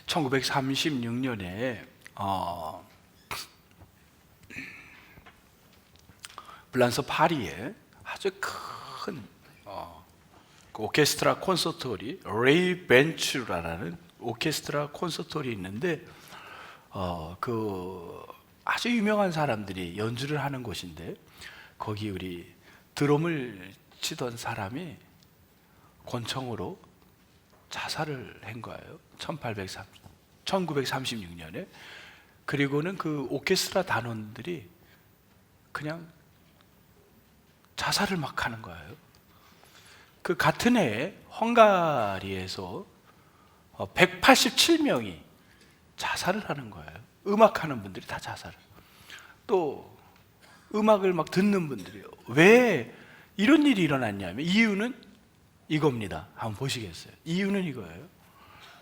1936년에 프랑스 파리에 아주 큰 그 오케스트라 콘서트홀이 레이 벤츄라는 오케스트라 콘서트홀이 있는데 그 아주 유명한 사람들이 연주를 하는 곳인데, 거기 우리 드럼을 치던 사람이 권총으로 자살을 한 거예요. 1936년에. 그리고는 그 오케스트라 단원들이 그냥 자살을 막 하는 거예요. 그 같은 해에 헝가리에서 187명이 자살을 하는 거예요. 음악하는 분들이 다 자살을. 또 음악을 막 듣는 분들이요. 왜 이런 일이 일어났냐면, 이유는 이겁니다. 한번 보시겠어요? 이유는 이거예요.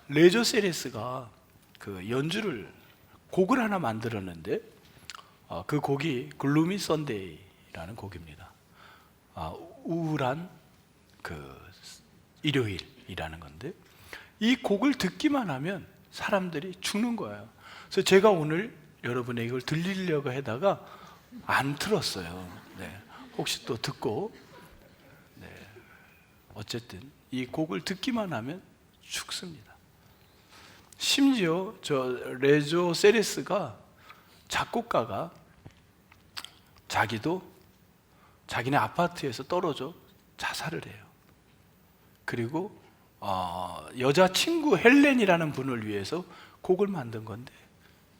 레조 세레스가 그 연주를 곡을 하나 만들었는데 그 곡이 글루미 선데이라는 곡입니다. 우울한 그 일요일이라는 건데, 이 곡을 듣기만 하면 사람들이 죽는 거예요. 그래서 제가 오늘 여러분에게 이걸 들리려고 하다가 안 틀었어요. 네. 혹시 또 듣고, 네. 어쨌든 이 곡을 듣기만 하면 죽습니다. 심지어 저 레조 세레스가 작곡가가 자기도 자기네 아파트에서 떨어져 자살을 해요. 그리고 여자친구 헬렌이라는 분을 위해서 곡을 만든 건데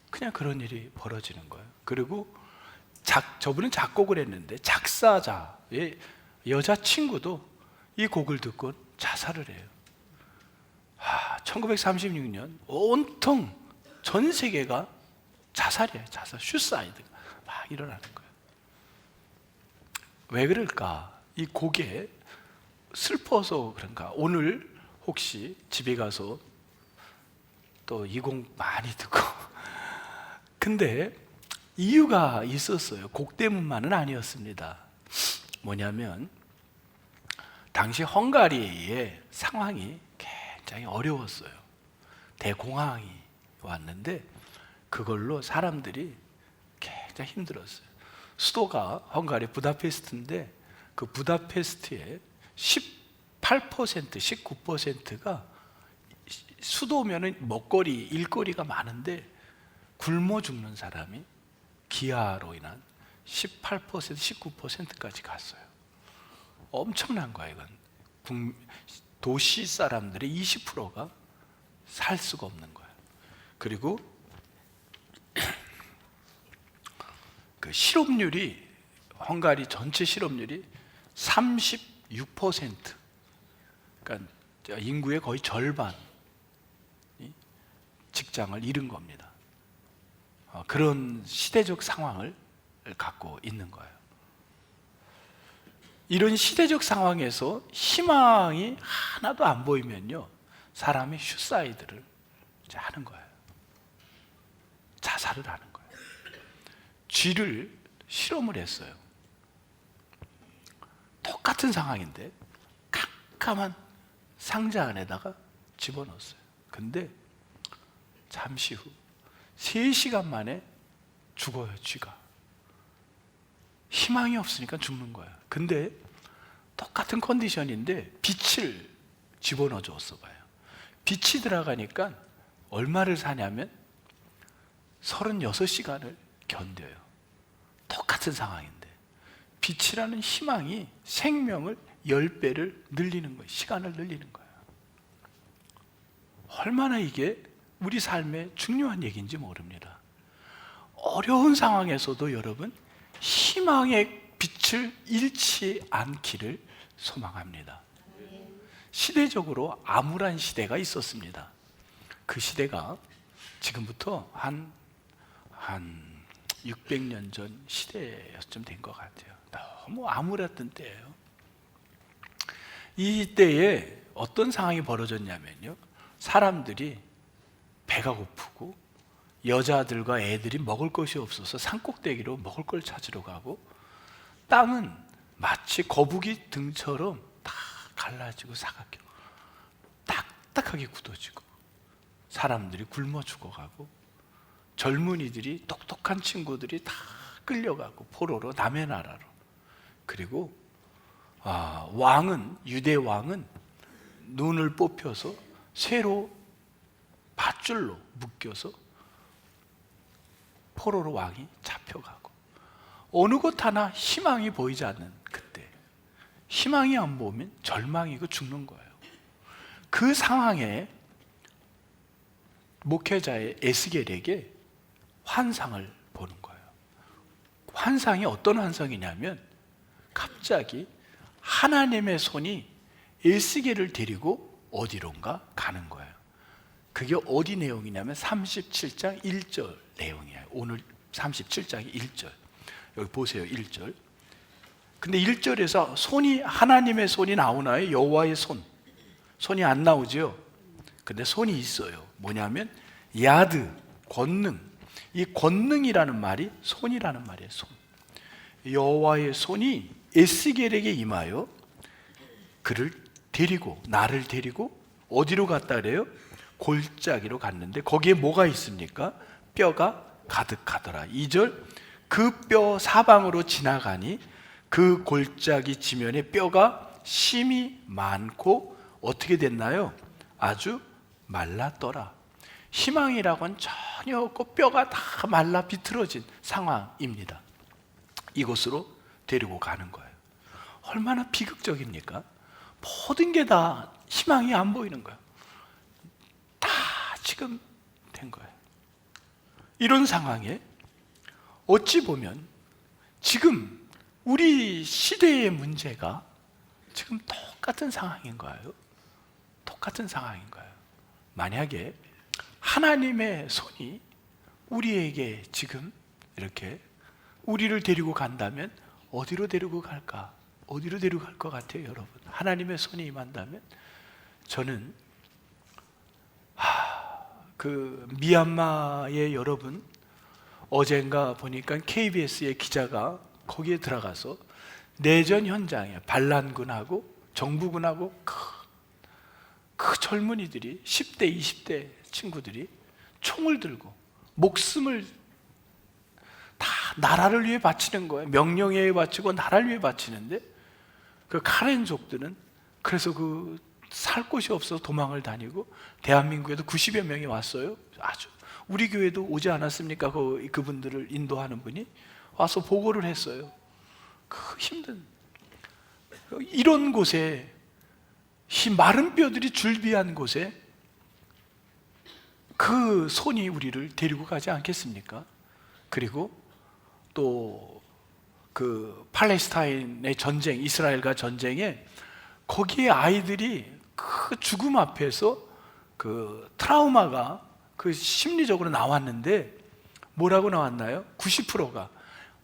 그냥 그런 일이 벌어지는 거예요. 그리고 저분은 작곡을 했는데 작사자의 여자친구도 이 곡을 듣고 자살을 해요. 1936년 온통 전 세계가 자살이에요. 자살, 슈사이드가 막 일어나는 거예요. 왜 그럴까? 이 곡에 슬퍼서 그런가? 오늘 혹시 집에 가서 또 이 곡 많이 듣고 근데 이유가 있었어요. 곡 때문만은 아니었습니다. 뭐냐면 당시 헝가리의 상황이 굉장히 어려웠어요. 대공황이 왔는데 그걸로 사람들이 굉장히 힘들었어요. 수도가 헝가리 부다페스트인데 그 부다페스트의 18%, 19%가 수도면은 먹거리, 일거리가 많은데 굶어 죽는 사람이 기아로 인한 18%, 19%까지 갔어요. 엄청난 거예요, 이건. 도시 사람들의 20%가 살 수가 없는 거예요. 그리고 그 실업률이, 헝가리 전체 실업률이 36%, 그러니까 인구의 거의 절반이 직장을 잃은 겁니다. 그런 시대적 상황을 갖고 있는 거예요. 이런 시대적 상황에서 희망이 하나도 안 보이면요, 사람이 슈사이드를 하는 거예요. 자살을 하는 거예요. 쥐를 실험을 했어요. 똑같은 상황인데 깜깜한 상자 안에다가 집어넣었어요. 근데 잠시 후 3시간 만에 죽어요, 쥐가. 희망이 없으니까 죽는 거예요. 근데 똑같은 컨디션인데 빛을 집어넣어 줬어 봐요. 빛이 들어가니까 얼마를 사냐면 36시간을 견뎌요. 똑같은 상황인데 빛이라는 희망이 생명을 10배를 늘리는 거예요. 시간을 늘리는 거예요. 얼마나 이게 우리 삶에 중요한 얘기인지 모릅니다. 어려운 상황에서도 여러분, 희망의 빛을 잃지 않기를 소망합니다. 시대적으로 암울한 시대가 있었습니다. 그 시대가 지금부터 한 600년 전 시대쯤 된 것 같아요. 너무 암울했던 때예요. 이 때에 어떤 상황이 벌어졌냐면요, 사람들이 배가 고프고 여자들과 애들이 먹을 것이 없어서 산꼭대기로 먹을 걸 찾으러 가고, 땅은 마치 거북이 등처럼 다 갈라지고 사각형 딱딱하게 굳어지고, 사람들이 굶어 죽어가고 젊은이들이 똑똑한 친구들이 다 끌려가고 포로로 남의 나라로. 그리고 왕은, 유대 왕은 눈을 뽑혀서 쇠로 밧줄로 묶여서 포로로 왕이 잡혀가고, 어느 곳 하나 희망이 보이지 않는 그때, 희망이 안 보면 절망이고 죽는 거예요. 그 상황에 목회자의 에스겔에게 환상을 보는 거예요. 환상이 어떤 환상이냐면, 갑자기 하나님의 손이 에스겔을 데리고 어디론가 가는 거예요. 그게 어디 내용이냐면 37장 1절 내용이에요. 오늘 37장 1절. 여기 보세요. 1절. 근데 1절에서 손이, 하나님의 손이 나오나요? 여호와의 손. 손이 안 나오죠. 근데 손이 있어요. 뭐냐면 야드, 권능. 이 권능이라는 말이 손이라는 말이에요. 손. 여호와의 손이 에스겔에게 임하여 그를 데리고, 나를 데리고 어디로 갔다 그래요? 골짜기로 갔는데 거기에 뭐가 있습니까? 뼈가 가득하더라. 2절, 그 뼈 사방으로 지나가니 그 골짜기 지면에 뼈가 심이 많고 어떻게 됐나요? 아주 말랐더라. 희망이라고는 전혀 없고 뼈가 다 말라 비틀어진 상황입니다. 이곳으로 데리고 가는 거예요. 얼마나 비극적입니까? 모든 게 다 희망이 안 보이는 거예요. 다 지금 된 거예요. 이런 상황에 어찌 보면 지금 우리 시대의 문제가 지금 똑같은 상황인 거예요. 똑같은 상황인 거예요. 만약에 하나님의 손이 우리에게 지금 이렇게 우리를 데리고 간다면 어디로 데리고 갈까? 어디로 데리고 갈 것 같아요, 여러분? 하나님의 손이 임한다면? 저는 그 미얀마의 여러분, 어젠가 보니까 KBS의 기자가 거기에 들어가서 내전 현장에 반란군하고 정부군하고 그 젊은이들이 10대, 20대 친구들이 총을 들고 목숨을 다 나라를 위해 바치는 거예요. 명령에 바치고 나라를 위해 바치는데 그 카렌족들은 그래서 살 곳이 없어서 도망을 다니고 대한민국에도 90여 명이 왔어요. 아주 우리 교회도 오지 않았습니까? 그분들을 인도하는 분이 와서 보고를 했어요. 그 힘든 이런 곳에 마른 뼈들이 줄비한 곳에 그 손이 우리를 데리고 가지 않겠습니까? 그리고 또 그 팔레스타인의 전쟁, 이스라엘과 전쟁에 거기에 아이들이 그 죽음 앞에서 그 트라우마가 그 심리적으로 나왔는데 뭐라고 나왔나요? 90%가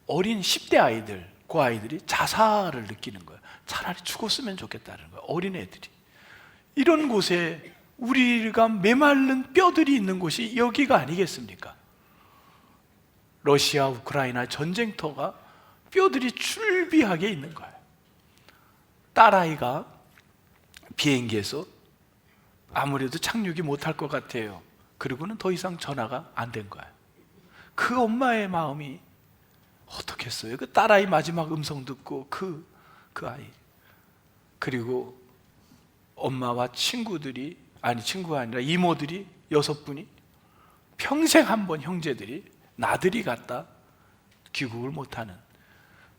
어린 10대 아이들, 그 아이들이 자살을 느끼는 거예요. 차라리 죽었으면 좋겠다는 거예요. 어린 애들이. 이런 곳에 우리가 메마른 뼈들이 있는 곳이 여기가 아니겠습니까? 러시아, 우크라이나 전쟁터가 뼈들이 줄비하게 있는 거예요. 딸아이가 비행기에서 아무래도 착륙이 못할 것 같아요. 그리고는 더 이상 전화가 안 된 거예요. 그 엄마의 마음이 어떻겠어요? 그 딸아이 마지막 음성 듣고 그 아이, 그리고 엄마와 친구들이, 아니 친구가 아니라 이모들이 6분이 평생 한 번 형제들이 나들이 갔다 귀국을 못하는,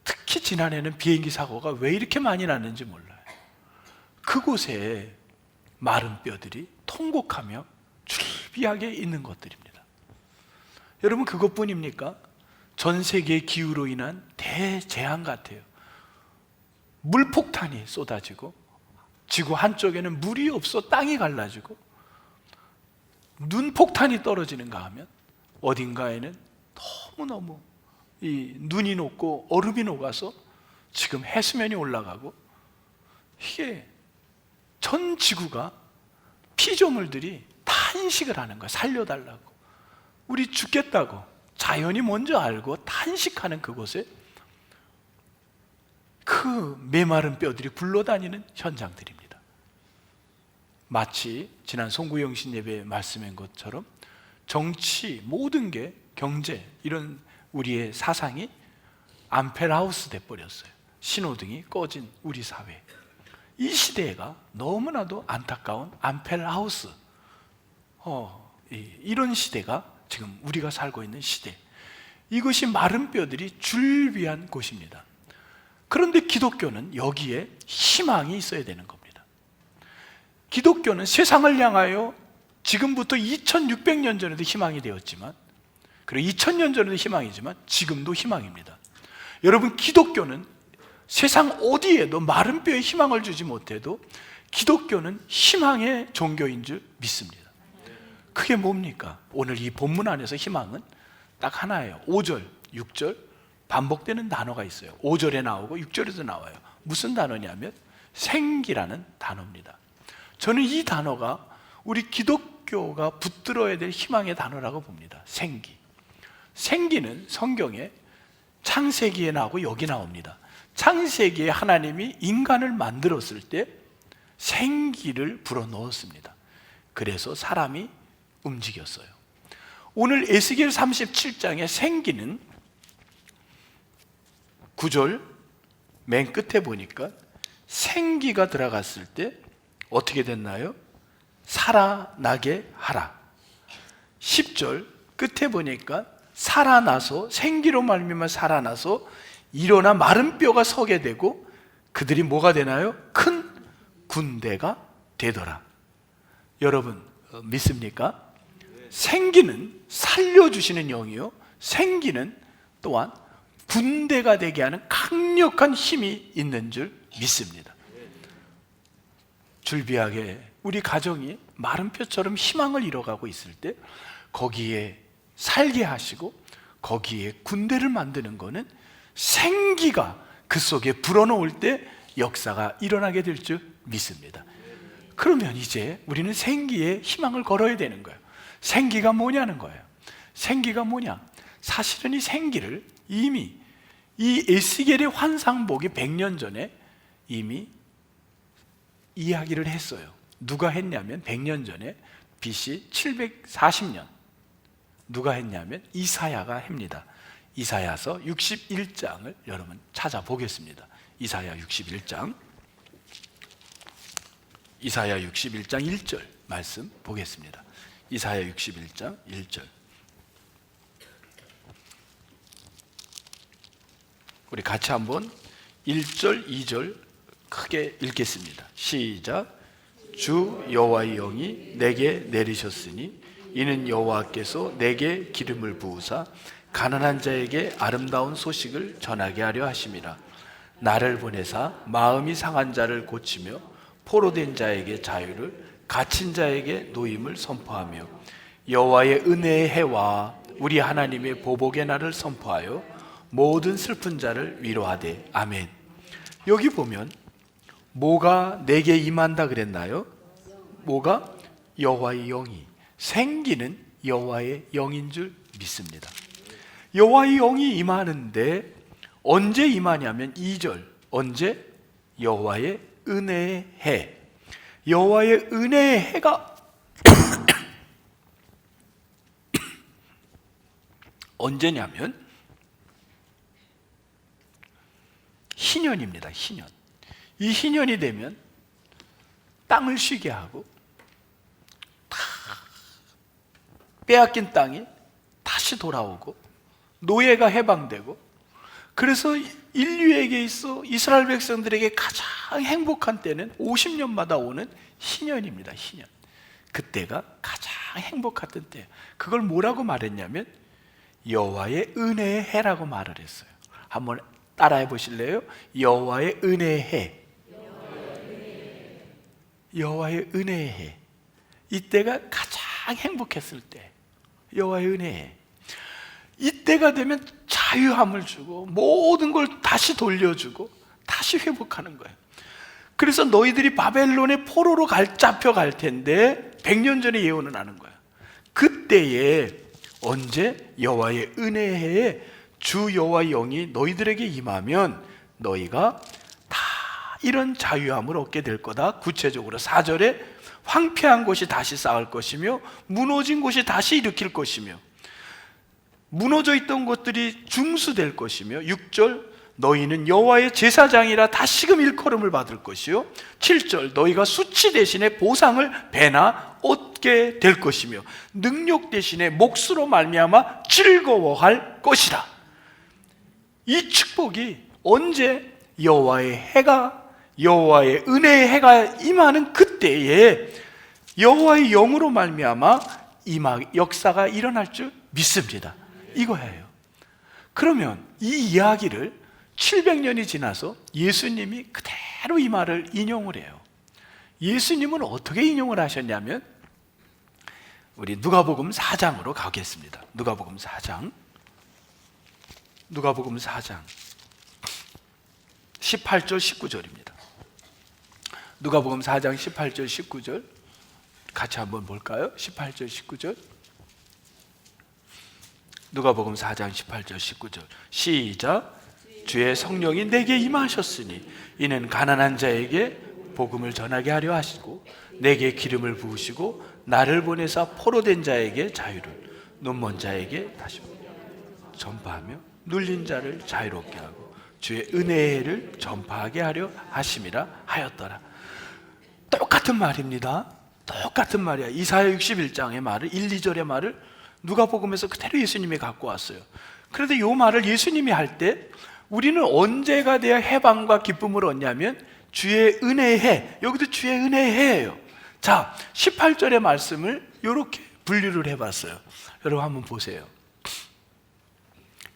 특히 지난해는 비행기 사고가 왜 이렇게 많이 났는지 몰라요. 그곳에 마른 뼈들이 통곡하며 줄비하게 있는 것들입니다. 여러분, 그것뿐입니까? 전 세계 기후로 인한 대재앙 같아요. 물폭탄이 쏟아지고 지구 한쪽에는 물이 없어 땅이 갈라지고 눈폭탄이 떨어지는가 하면 어딘가에는 너무너무 이 눈이 녹고 얼음이 녹아서 지금 해수면이 올라가고, 이게 전 지구가 피조물들이 탄식을 하는 거야. 살려달라고, 우리 죽겠다고 자연이 먼저 알고 탄식하는 그곳에 그 메마른 뼈들이 굴러다니는 현장들입니다. 마치 지난 송구영신 예배 말씀한 것처럼 정치, 모든 게 경제, 이런 우리의 사상이 암펠하우스 돼버렸어요. 신호등이 꺼진 우리 사회. 이 시대가 너무나도 안타까운 암펠하우스, 이런 시대가 지금 우리가 살고 있는 시대. 이것이 마른 뼈들이 줄비한 곳입니다. 그런데 기독교는 여기에 희망이 있어야 되는 겁니다. 기독교는 세상을 향하여 지금부터 2600년 전에도 희망이 되었지만, 그리고 2000년 전에도 희망이지만 지금도 희망입니다. 여러분, 기독교는 세상 어디에도 마른 뼈에 희망을 주지 못해도 기독교는 희망의 종교인 줄 믿습니다. 그게 뭡니까? 오늘 이 본문 안에서 희망은 딱 하나예요. 5절, 6절 반복되는 단어가 있어요. 5절에 나오고 6절에도 나와요. 무슨 단어냐면 생기라는 단어입니다. 저는 이 단어가 우리 기독교가 붙들어야 될 희망의 단어라고 봅니다. 생기. 생기는 성경에 창세기에 나오고 여기 나옵니다. 창세기에 하나님이 인간을 만들었을 때 생기를 불어넣었습니다. 그래서 사람이 움직였어요. 오늘 에스겔 37장의 생기는 9절 맨 끝에 보니까 생기가 들어갔을 때 어떻게 됐나요? 살아나게 하라. 10절 끝에 보니까 살아나서, 생기로 말미암아 살아나서 일어나 마른 뼈가 서게 되고 그들이 뭐가 되나요? 큰 군대가 되더라. 여러분 믿습니까? 생기는 살려주시는 영이요, 생기는 또한 군대가 되게 하는 강력한 힘이 있는 줄 믿습니다. 줄비하게 우리 가정이 마른 뼈처럼 희망을 잃어가고 있을 때 거기에 살게 하시고 거기에 군대를 만드는 것은 생기가 그 속에 불어넣을 때 역사가 일어나게 될 줄 믿습니다. 그러면 이제 우리는 생기에 희망을 걸어야 되는 거예요. 생기가 뭐냐는 거예요. 생기가 뭐냐? 사실은 이 생기를 이미 이 에스겔의 환상복이 100년 전에 이미 이야기를 했어요. 누가 했냐면 100년 전에 BC 740년 누가 했냐면 이사야가 합니다. 이사야서 61장을 여러분 찾아보겠습니다. 이사야 61장 1절 말씀 보겠습니다. 이사야 61장 1절. 우리 같이 한번 1절, 2절 크게 읽겠습니다. 시작. 주 여호와의 영이 내게 내리셨으니 이는 여호와께서 내게 기름을 부으사 가난한 자에게 아름다운 소식을 전하게 하려 하심이라. 나를 보내사 마음이 상한 자를 고치며 포로된 자에게 자유를, 갇힌 자에게 노임을 선포하며 여호와의 은혜의 해와 우리 하나님의 보복의 날을 선포하여 모든 슬픈 자를 위로하되. 아멘. 여기 보면 뭐가 내게 임한다 그랬나요? 뭐가? 여호와의 영이. 생기는 여호와의 영인 줄 믿습니다. 여호와의 영이 임하는데 언제 임하냐면 2절. 언제? 여호와의 은혜의 해. 여호와의 은혜의 해가 언제냐면 희년입니다. 희년. 이 희년이 되면 땅을 쉬게 하고 빼앗긴 땅이 다시 돌아오고 노예가 해방되고, 그래서 인류에게 있어 이스라엘 백성들에게 가장 행복한 때는 50년마다 오는 희년입니다. 희년. 그때가 가장 행복했던 때예요. 그걸 뭐라고 말했냐면 여호와의 은혜의 해라고 말을 했어요. 한번 따라해 보실래요? 여호와의 은혜의 해. 여호와의 은혜의 해. 이때가 가장 행복했을 때. 여호와의 은혜의 해. 이때가 되면 자유함을 주고 모든 걸 다시 돌려주고 다시 회복하는 거예요. 그래서 너희들이 바벨론의 포로로 잡혀갈 텐데 100년 전에 예언을 하는 거예요. 그때에 언제? 여호와의 은혜의 해에 주 여호와의 영이 너희들에게 임하면 너희가 다 이런 자유함을 얻게 될 거다. 구체적으로 4절에 황폐한 곳이 다시 쌓을 것이며 무너진 곳이 다시 일으킬 것이며 무너져 있던 것들이 중수될 것이며 6절 너희는 여호와의 제사장이라 다시금 일컬음을 받을 것이요 7절 너희가 수치 대신에 보상을 배나 얻게 될 것이며 능력 대신에 몫으로 말미암아 즐거워할 것이라. 이 축복이 언제 여호와의 은혜의 해가 임하는 그때에 여호와의 영으로 말미암아 역사가 일어날 줄 믿습니다. 이거예요. 그러면 이 이야기를 700년이 지나서 예수님이 그대로 이 말을 인용을 해요. 예수님은 어떻게 인용을 하셨냐면 우리 누가복음 4장으로 가겠습니다. 누가복음 4장 18절 19절입니다. 누가복음 4장 18절 19절 같이 한번 볼까요? 18절 19절 누가복음 4장 18절 19절 시작. 주의 성령이 내게 임하셨으니 이는 가난한 자에게 복음을 전하게 하려 하시고 내게 기름을 부으시고 나를 보내사 포로된 자에게 자유를 눈먼 자에게 다시 전파하며 눌린 자를 자유롭게 하고 주의 은혜를 전파하게 하려 하심이라 하였더라. 똑같은 말입니다. 똑같은 말이야. 이사야 61장의 말을 1, 2절의 말을 누가복음에서 그대로 예수님이 갖고 왔어요. 그런데 이 말을 예수님이 할 때 우리는 언제가 돼야 해방과 기쁨을 얻냐면 주의 은혜의 해, 여기도 주의 은혜의 해예요. 자, 18절의 말씀을 이렇게 분류를 해봤어요. 여러분 한번 보세요.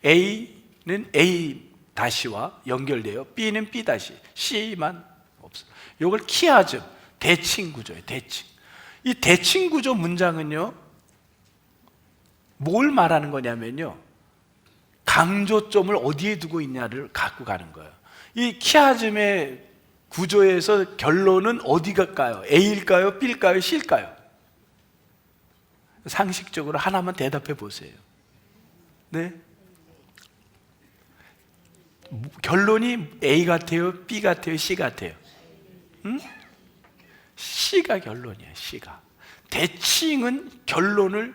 A는 A 다시와 연결돼요. B는 B 다시, C만 없어요. 이걸 키아즘, 대칭 구조예요. 대칭. 이 대칭 구조 문장은요, 뭘 말하는 거냐면요, 강조점을 어디에 두고 있냐를 갖고 가는 거예요. 이 키아즘의 구조에서 결론은 어디 갈까요? A일까요? B일까요? C일까요? 상식적으로 하나만 대답해 보세요. 네? 결론이 A 같아요? B 같아요? C 같아요? 응? C가 결론이에요. C가. 대칭은 결론을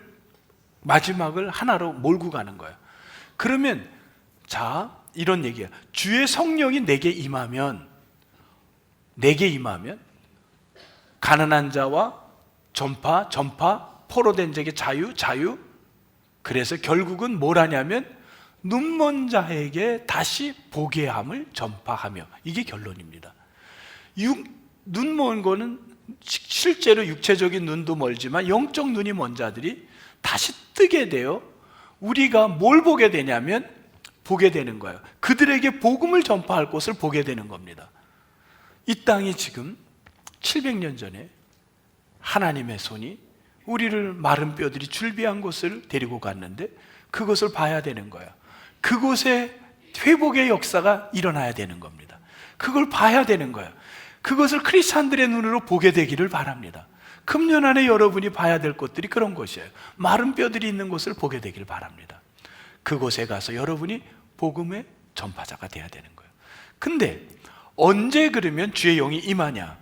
마지막을 하나로 몰고 가는 거예요. 그러면 자, 이런 얘기야. 주의 성령이 내게 임하면 가난한 자와 전파, 포로된 자에게 자유. 그래서 결국은 뭘 하냐면 눈먼 자에게 다시 보게 함을 전파하며, 이게 결론입니다. 눈먼 거는 실제로 육체적인 눈도 멀지만 영적 눈이 먼 자들이 다시 뜨게 돼요. 우리가 뭘 보게 되냐면 보게 되는 거예요. 그들에게 복음을 전파할 곳을 보게 되는 겁니다. 이 땅이 지금 700년 전에 하나님의 손이 우리를 마른 뼈들이 줄비한 곳을 데리고 갔는데 그것을 봐야 되는 거예요. 그곳에 회복의 역사가 일어나야 되는 겁니다. 그걸 봐야 되는 거예요. 그것을 크리스찬들의 눈으로 보게 되기를 바랍니다. 금년 안에 여러분이 봐야 될 것들이 그런 것이에요. 마른 뼈들이 있는 곳을 보게 되길 바랍니다. 그곳에 가서 여러분이 복음의 전파자가 돼야 되는 거예요. 근데 언제 그러면 주의 영이 임하냐?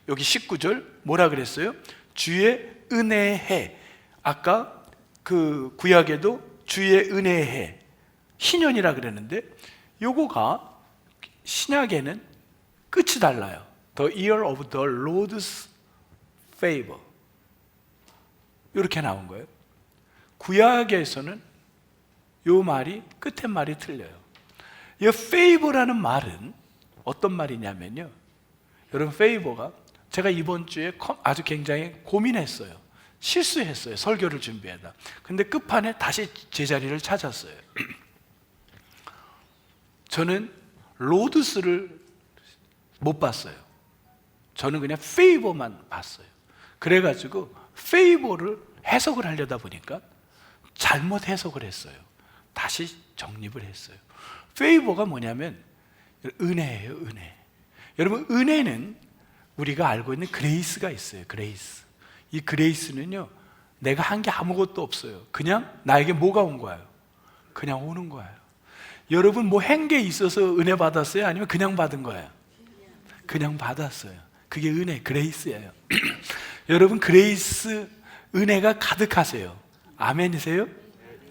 여기 19절 뭐라 그랬어요? 주의 은혜의 해. 아까 그 구약에도 주의 은혜의 해, 희년이라 그랬는데 요거가 신약에는 끝이 달라요. The year of the Lord's favor, 이렇게 나온 거예요. 구약에서는 요 말이 끝에 말이 틀려요. 이 favor라는 말은 어떤 말이냐면요, 여러분 favor가 제가 이번 주에 아주 굉장히 고민했어요. 실수했어요. 설교를 준비하다. 근데 끝판에 다시 제자리를 찾았어요. 저는 로드스를 못 봤어요. 저는 그냥 favor만 봤어요. 그래가지고 favor를 해석을 하려다 보니까 잘못 해석을 했어요. 다시 정립을 했어요. favor가 뭐냐면 은혜예요. 은혜. 여러분, 은혜는 우리가 알고 있는 그레이스가 있어요. 그레이스. 이 그레이스는요, 내가 한 게 아무것도 없어요. 그냥 나에게 뭐가 온 거예요? 그냥 오는 거예요. 여러분 뭐 한 게 있어서 은혜 받았어요? 아니면 그냥 받은 거예요? 그냥 받았어요. 그게 은혜, 그레이스예요. 여러분 그레이스 은혜가 가득하세요. 아멘이세요?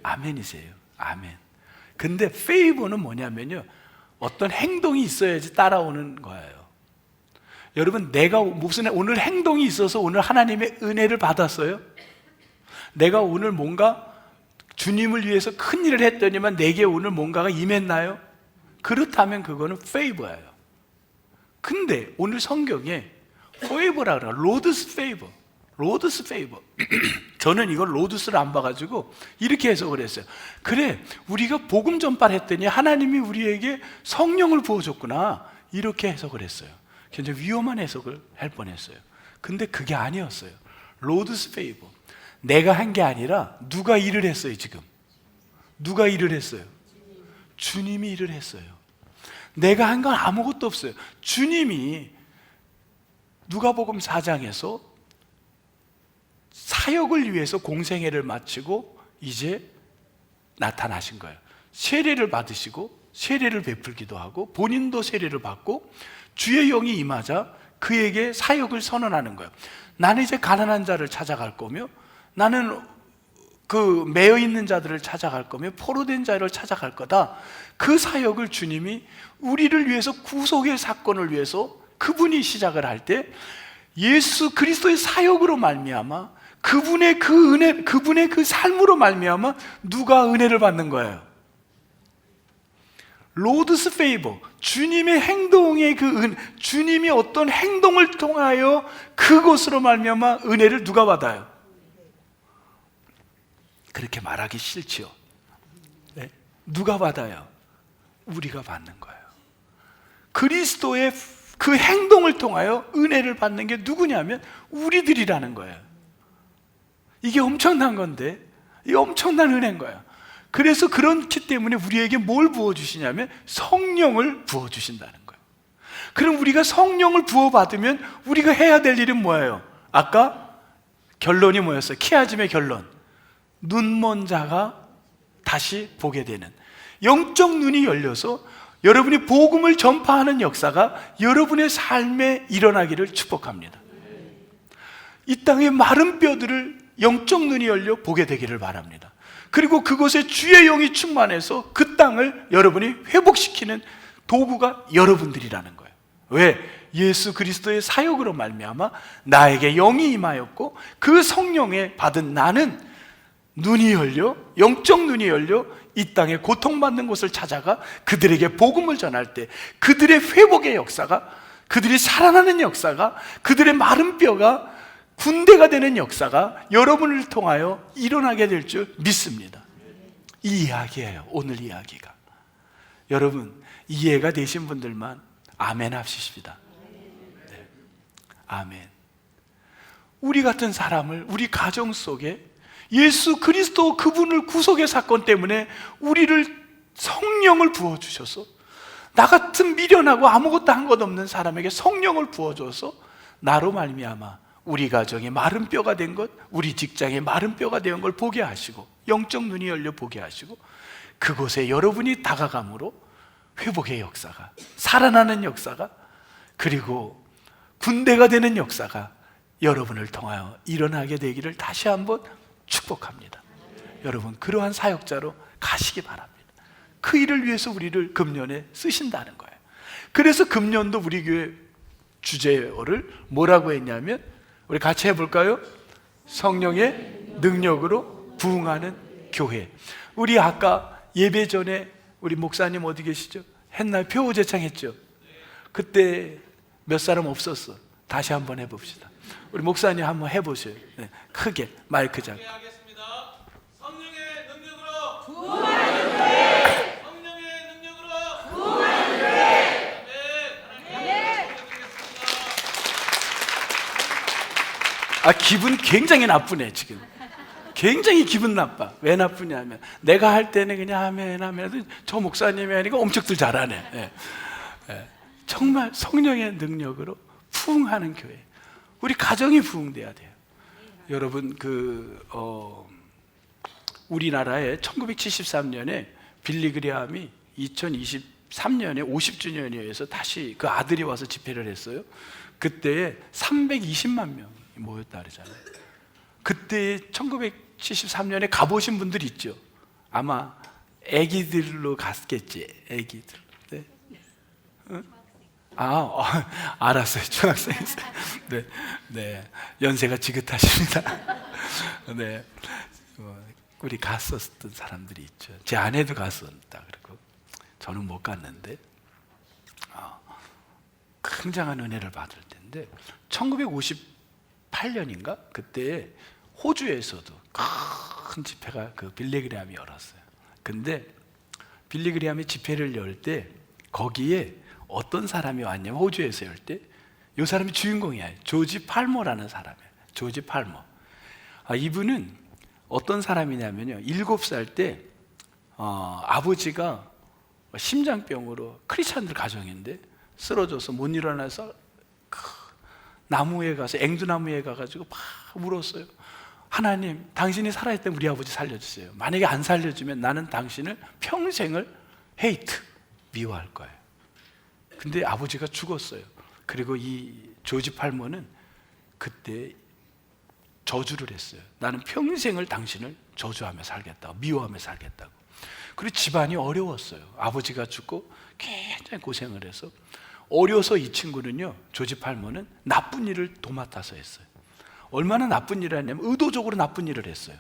아멘이세요. 아멘. 근데 페이버는 뭐냐면요, 어떤 행동이 있어야지 따라오는 거예요. 여러분, 내가 무슨 오늘 행동이 있어서 오늘 하나님의 은혜를 받았어요? 내가 오늘 뭔가 주님을 위해서 큰 일을 했더니만 내게 오늘 뭔가가 임했나요? 그렇다면 그거는 페이버예요. 근데 오늘 성경에 페이버라 그래요. 로드스 페이버. 로드스 페이버. 저는 이걸 로드스를 안 봐가지고 이렇게 해석을 했어요. 그래, 우리가 복음 전파했더니 하나님이 우리에게 성령을 부어줬구나, 이렇게 해석을 했어요. 굉장히 위험한 해석을 할 뻔했어요. 근데 그게 아니었어요. 로드스 페이버. 내가 한 게 아니라 누가 일을 했어요. 지금 누가 일을 했어요? 주님이 일을 했어요. 내가 한 건 아무것도 없어요. 주님이 누가복음 4장에서 사역을 위해서 공생애를 마치고 이제 나타나신 거예요. 세례를 받으시고 세례를 베풀기도 하고 본인도 세례를 받고 주의 영이 임하자 그에게 사역을 선언하는 거예요. 나는 이제 가난한 자를 찾아갈 거며, 나는 그 매여 있는 자들을 찾아갈 거며, 포로된 자를 찾아갈 거다. 그 사역을 주님이 우리를 위해서, 구속의 사건을 위해서 그분이 시작을 할 때 예수 그리스도의 사역으로 말미암아 그분의 그 은혜, 그분의 그 삶으로 말미암아 누가 은혜를 받는 거예요? 로드스 페이버. 주님의 행동의 주님이 어떤 행동을 통하여 그것으로 말미암아 은혜를 누가 받아요? 그렇게 말하기 싫지요. 네? 누가 받아요? 우리가 받는 거예요. 그리스도의 그 행동을 통하여 은혜를 받는 게 누구냐면 우리들이라는 거예요. 이게 엄청난 건데, 이게 엄청난 은혜인 거예요. 그래서 그렇기 때문에 우리에게 뭘 부어주시냐면 성령을 부어주신다는 거예요. 그럼 우리가 성령을 부어받으면 우리가 해야 될 일은 뭐예요? 아까 결론이 뭐였어요? 키아즘의 결론. 눈먼 자가 다시 보게 되는, 영적 눈이 열려서 여러분이 복음을 전파하는 역사가 여러분의 삶에 일어나기를 축복합니다. 이 땅의 마른 뼈들을 영적 눈이 열려 보게 되기를 바랍니다. 그리고 그곳에 주의 영이 충만해서 그 땅을 여러분이 회복시키는 도구가 여러분들이라는 거예요. 왜? 예수 그리스도의 사역으로 말미암아 나에게 영이 임하였고 그 성령에 받은 나는 눈이 열려, 영적 눈이 열려 이 땅에 고통받는 곳을 찾아가 그들에게 복음을 전할 때 그들의 회복의 역사가, 그들이 살아나는 역사가, 그들의 마른 뼈가 군대가 되는 역사가 여러분을 통하여 일어나게 될 줄 믿습니다. 이 이야기예요, 오늘 이야기가. 여러분, 이해가 되신 분들만 아멘 합시다. 네. 아멘. 우리 같은 사람을 우리 가정 속에 예수 그리스도 그분을 구속의 사건 때문에 우리를 성령을 부어주셔서, 나 같은 미련하고 아무것도 한 것 없는 사람에게 성령을 부어줘서 나로 말미암아 우리 가정의 마른 뼈가 된 것, 우리 직장의 마른 뼈가 된 걸 보게 하시고 영적 눈이 열려 보게 하시고 그곳에 여러분이 다가감으로 회복의 역사가, 살아나는 역사가, 그리고 군대가 되는 역사가 여러분을 통하여 일어나게 되기를 다시 한번 축복합니다. 여러분, 그러한 사역자로 가시기 바랍니다. 그 일을 위해서 우리를 금년에 쓰신다는 거예요. 그래서 금년도 우리 교회 주제어를 뭐라고 했냐면, 우리 같이 해볼까요? 성령의 능력으로 부흥하는 교회. 우리 아까 예배 전에 우리 목사님 어디 계시죠? 했나요? 표우제창 했죠? 그때 몇 사람 없었어. 다시 한번 해봅시다. 우리 목사님 한번 해보세요. 네, 크게 마이크 잡고. 성령의 능력으로 부흥하는 교회. 성령의 능력으로 부흥하는 교회. 아멘. 기분 굉장히 나쁘네 지금. 굉장히 기분 나빠. 왜 나쁘냐면 내가 할 때는 그냥 아멘 하면 저 목사님이 하니까 엄청들 잘하네. 네. 네. 정말 성령의 능력으로 부흥하는 교회. 우리 가정이 부흥돼야 돼요. 여러분, 우리나라에 1973년에 빌리 그레함이 2023년에 50주년에 의해서 다시 그 아들이 와서 집회를 했어요. 그때 320만 명, 모였다 그러잖아요. 그때 1973년에 가보신 분들 있죠. 아마 애기들로 갔겠지. 애기들. 네. 응? 알았어요. 중학생이세요. 네, 네. 연세가 지긋하십니다. 네, 우리 갔었던 사람들이 있죠. 제 아내도 갔었다. 그리고 저는 못 갔는데 굉장한 은혜를 받을 텐데 1958년인가 그때 호주에서도 큰 집회가 그 빌리그레함이 열었어요. 근데 빌리그레함이 집회를 열 때 거기에 어떤 사람이 왔냐면 호주에서 열 때 이 사람이 주인공이에요. 조지 팔머라는 사람이에요. 조지 팔머. 이분은 어떤 사람이냐면요. 7살 때 아버지가 심장병으로 크리스찬들 가정인데 쓰러져서 못 일어나서 나무에 가서 앵두나무에 가가지고 막 울었어요. 하나님, 당신이 살아있다면 우리 아버지 살려주세요. 만약에 안 살려주면 나는 당신을 평생을 헤이트, 미워할 거예요. 근데 아버지가 죽었어요. 그리고 이 조지 팔머는 그때 저주를 했어요. 나는 평생을 당신을 저주하며 살겠다고, 미워하며 살겠다고. 그리고 집안이 어려웠어요. 아버지가 죽고 굉장히 고생을 해서 어려서 이 친구는요, 조지 팔머는 나쁜 일을 도맡아서 했어요. 얼마나 나쁜 일을 했냐면 의도적으로 나쁜 일을 했어요.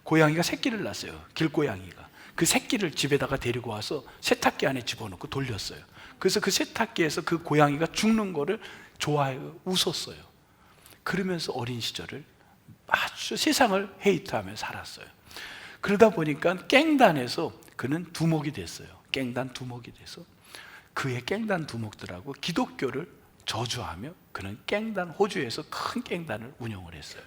고양이가 새끼를 낳았어요. 길고양이가. 그 새끼를 집에다가 데리고 와서 세탁기 안에 집어넣고 돌렸어요. 그래서 그 세탁기에서 그 고양이가 죽는 거를 좋아해 웃었어요. 그러면서 어린 시절을 아주 세상을 헤이트하며 살았어요. 그러다 보니까 깽단에서 그는 두목이 됐어요. 깽단 두목이 돼서 그의 깽단 두목들하고 기독교를 저주하며 그는 깽단, 호주에서 큰 깽단을 운영을 했어요.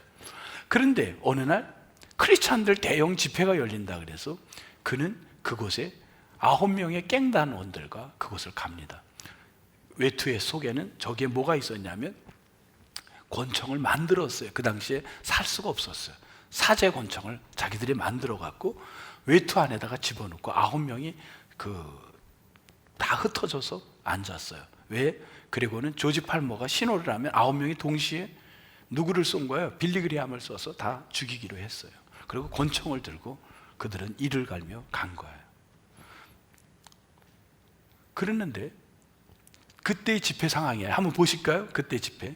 그런데 어느 날 크리스찬들 대형 집회가 열린다 그래서 그는 그곳에 9명의 깽단원들과 그곳을 갑니다. 외투의 속에는 저기에 뭐가 있었냐면 권총을 만들었어요. 그 당시에 살 수가 없었어요. 사제 권총을 자기들이 만들어 갖고 외투 안에다가 집어넣고 9명이 다 흩어져서 앉았어요. 왜? 그리고는 조지 팔머가 신호를 하면 9명이 동시에 누구를 쏜 거예요? 빌리그레함을 쏘서 다 죽이기로 했어요. 그리고 권총을 들고 그들은 이를 갈며 간 거예요. 그랬는데 그때의 집회 상황이에요. 한번 보실까요? 그때 집회.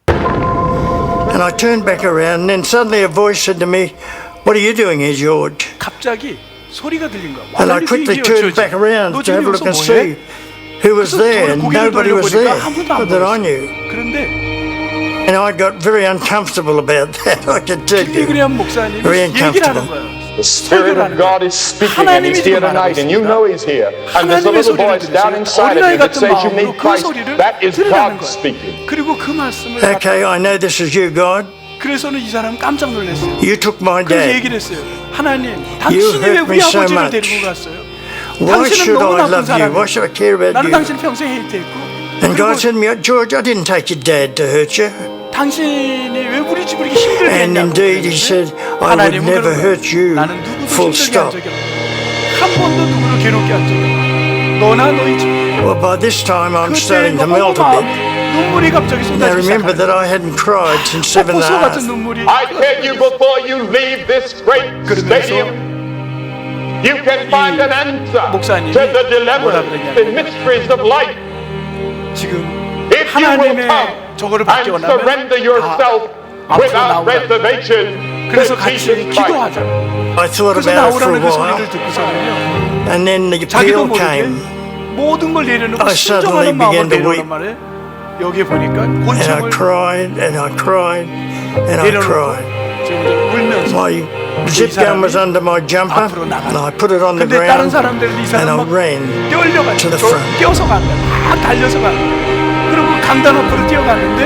And I turned back around, and then suddenly a voice said to me, "What are you doing here, George?" 갑자기 소리가 들린 거야. And I quickly turned back around to have a look and see who was there, and nobody was there that I knew. 그런데 And I got very uncomfortable about that, I can tell you. 빌리그레함 목사님이 Very 얘기를 하는 uncomfortable. 거예요. The Spirit of God is speaking and He's here tonight and you know He's here. And there's a little voice down inside of you that says you need Christ. That is God speaking. 그리고 그 말씀을 Okay, I know this is you, God. 그래서는 이 사람 깜짝 놀랐어요. You took my 그래서 dad. 얘기를 했어요. 하나님, 당신이 왜 hurt 우리 me so 아버지를 much. 데리고 갔어요? Why 당신은 should 너무 I 나쁜 love you? 사람이에요. Why should I care about 나는 you? 당신을 평생 헤이트했고 And 그리고 God said to me, George, I didn't take your dad to hurt you. 당신이 왜 우리 집을 이렇게 힘들게 And 했냐고 indeed, He said, I would 하나님은 never 그런 거예요. hurt you. 나는 누구도 Full 힘들게 한 stop. 적이 없어. 한 번도 누구를 괴롭게 한 적이 없어. 너나 너희 집 Well, by this time, I'm 그때 starting to 너무 melt a 마음이 bit. 눈물이 갑자기 Now 쏟아지기 remember 시작하는 that I hadn't cried since 7 and a 폭포수 같은 half. 눈물이 I tell you before you leave this great stadium, you can find an answer 목사님이 to the 뭐라 dilemmas, 그러냐면 the mysteries of life. 지금 If you will 하나님의 come 저거를 and 받기 원하면 surrender 다 yourself 앞으로 without 나오라. reservation 그래서 to 같이 Jesus Christ. 기도하자. I thought 그래서 about it for 나오라는 a 그 while, 소리를 듣고서는요 and then the 자기도 appeal 모르게 came, 모든 걸 내려놓고 I suddenly 순종하는 마음으로 began to 내려오는 weep. 말에 여기에 보니까 and I 곤충을 cried, and I cried, and I 내려놓고 cried. 지금 이제 울면서 My zip gun was under my jumper, 앞으로 나가. and I put it on the 근데 다른 ground, 사람들은 이 and 사람 I 막 ran. 뛰어가지고 to the front. 뛰어서 간다. 막 달려서 간다. 그리고 강단 앞으로 뛰어가는데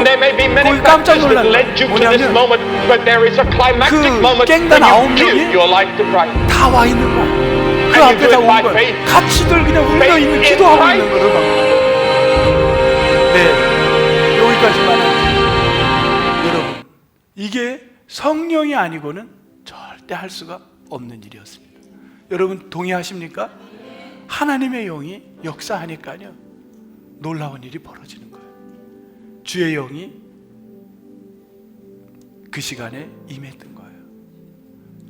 There may be many 거기 깜짝 factors that 놀랐다. led you to this 뭐냐면 moment, but there is a climactic 그 moment 깽단 when you 9명이 give your life to Christ. 다 와 있는 거야. 그 And you 앞에 do 다 it 온 by 거야. faith. 같이들 그냥 울려 Faith 있는 in 기도하고 Christ. 있는 거를 봐. 네, 여기까지만 할게요. 여러분, 이게 성령이 아니고는 절대 할 수가 없는 일이었습니다. 여러분 동의하십니까? 하나님의 영이 역사하니까요 놀라운 일이 벌어지는 거예요. 주의 영이 그 시간에 임했던 거예요.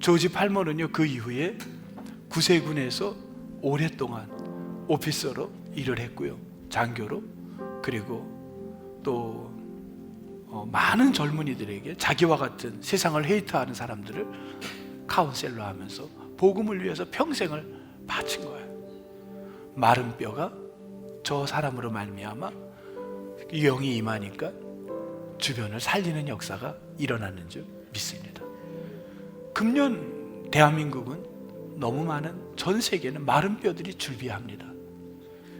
조지 팔머는요, 그 이후에 구세군에서 오랫동안 오피서로 일을 했고요, 장교로. 그리고 또 많은 젊은이들에게 자기와 같은 세상을 헤이트하는 사람들을 카운셀러 하면서 복음을 위해서 평생을 바친 거예요. 마른 뼈가 저 사람으로 말미암아 이 영이 임하니까 주변을 살리는 역사가 일어나는 줄 믿습니다. 금년 대한민국은 너무 많은, 전 세계는 마른 뼈들이 줄비합니다.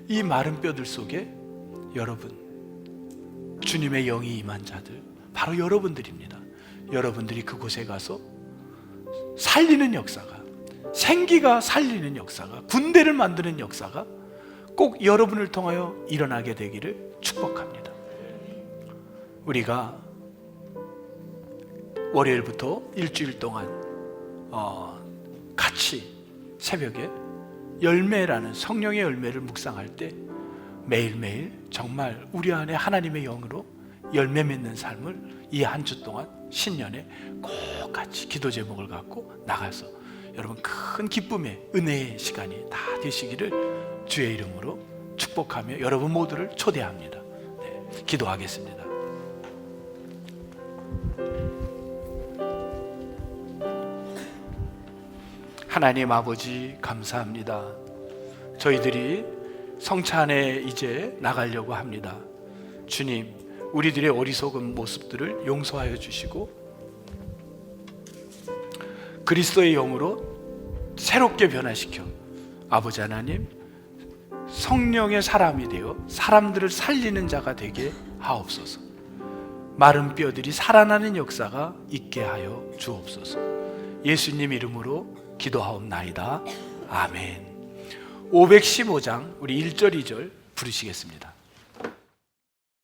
이 마른 뼈들 속에 여러분, 주님의 영이 임한 자들, 바로 여러분들입니다. 여러분들이 그곳에 가서 살리는 역사가, 생기가 살리는 역사가, 군대를 만드는 역사가 꼭 여러분을 통하여 일어나게 되기를 축복합니다. 우리가 월요일부터 일주일 동안 같이 새벽에 열매라는 성령의 열매를 묵상할 때 매일매일 정말 우리 안에 하나님의 영으로 열매 맺는 삶을 이 한 주 동안 신년에 꼭 같이 기도 제목을 갖고 나가서 여러분 큰 기쁨의 은혜의 시간이 다 되시기를 주의 이름으로 축복하며 여러분 모두를 초대합니다. 네, 기도하겠습니다. 하나님 아버지 감사합니다. 저희들이 성찬에 이제 나가려고 합니다. 주님, 우리들의 어리석은 모습들을 용서하여 주시고 그리스도의 영으로 새롭게 변화시켜 아버지 하나님, 성령의 사람이 되어 사람들을 살리는 자가 되게 하옵소서. 마른 뼈들이 살아나는 역사가 있게 하여 주옵소서. 예수님 이름으로 기도하옵나이다. 아멘. 515장 우리 1절 2절 부르시겠습니다.